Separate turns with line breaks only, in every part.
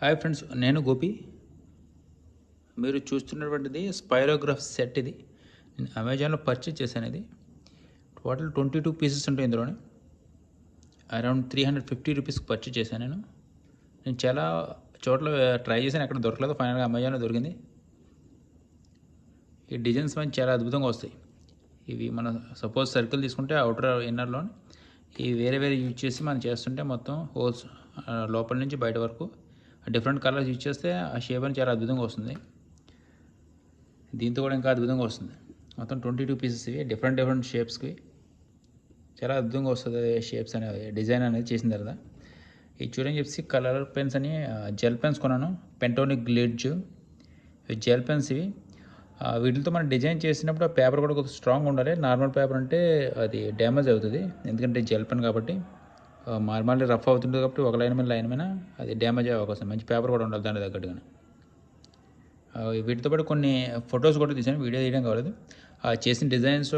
Hi friends, నేను గోపి. మీరు చూస్తున్నటువంటిది స్పైరోగ్రాఫ్ set. ఇది నేను అమెజాన్లో పర్చేజ్ చేశాను. ఇది టోటల్ 22 పీసెస్ ఉంటాయి ఇందులోనే. అరౌండ్ 350 రూపీస్కి పర్చేజ్ చేశాను. నేను చాలా చోట్ల ట్రై చేశాను, ఎక్కడ దొరకలేదు. ఫైనల్గా అమెజాన్లో దొరికింది. ఈ డిజైన్స్ మంచి చాలా అద్భుతంగా వస్తాయి. ఇవి మన సపోజ్ సర్కిల్ తీసుకుంటే అవుటర్ ఇన్నర్లో ఈ వేరే వేరే యూజ్ చేసి మనం చేస్తుంటే మొత్తం హోల్స్ లోపల నుంచి బయట వరకు డిఫరెంట్ కలర్స్ యూజ్ చేస్తే ఆ షేప్ అని చాలా అద్భుతంగా వస్తుంది. దీంతో కూడా ఇంకా అద్భుతంగా వస్తుంది. మొత్తం 22 పీసెస్ ఇవి డిఫరెంట్ షేప్స్కి చాలా అద్భుతంగా వస్తుంది. షేప్స్ అనేవి డిజైన్ అనేది చేసిన తర్వాత ఇది చూడని చెప్పి కలర్ పెన్స్ అని జెల్ పెన్స్ కొన్నాను. పెంటోనిక్ గ్లిడ్జ్ జెల్ పెన్స్ ఇవి. వీటితో మనం డిజైన్ చేసినప్పుడు ఆ పేపర్ కూడా కొంచెం స్ట్రాంగ్ ఉండాలి. నార్మల్ పేపర్ అంటే అది డ్యామేజ్ అవుతుంది, ఎందుకంటే జెల్ పెన్ కాబట్టి. నార్మల్లీ రఫ్ అవుతుంది కాబట్టి ఒక లైన్ మీద అది డ్యామేజ్ అయ్యే అవకాశం. మంచి పేపర్ కూడా ఉండాలి దాని తగ్గట్టుగా. వీటితో పాటు కొన్ని ఫొటోస్ కూడా తీసాను, వీడియో తీయడం కాలేదు. చేసిన డిజైన్స్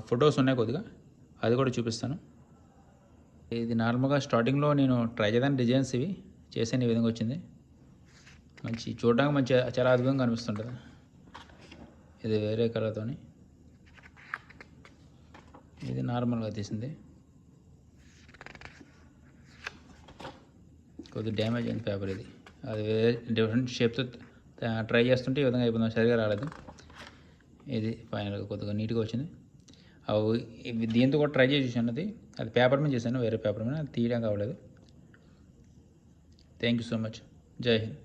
ఫొటోస్ ఉన్నాయి కొద్దిగా, అది కూడా చూపిస్తాను. ఇది నార్మల్గా స్టార్టింగ్లో నేను ట్రై చేయడానికి డిజైన్స్ ఇవి చేసాను. ఈ విధంగా వచ్చింది. మంచి చూడడానికి మంచి చాలా అద్భుతంగా అనిపిస్తుంటుంది. ఇది వేరే కలర్తో, ఇది నార్మల్గా తీసింది. కొద్దిగా డ్యామేజ్ అయిన పేపర్ ఇది. అది వేరే డిఫరెంట్ షేప్తో ట్రై చేస్తుంటే ఈ విధంగా అయిపోయింది, సరిగా రాలేదు. ఇది ఫైనల్గా కొద్దిగా నీట్గా వచ్చింది. దీంతో కూడా ట్రై చేసి చూసాను. అది పేపర్ మీద చేశాను, వేరే పేపర్ మీద. అది తీయడం కావలేదు. Thank you so much. జై హింద్.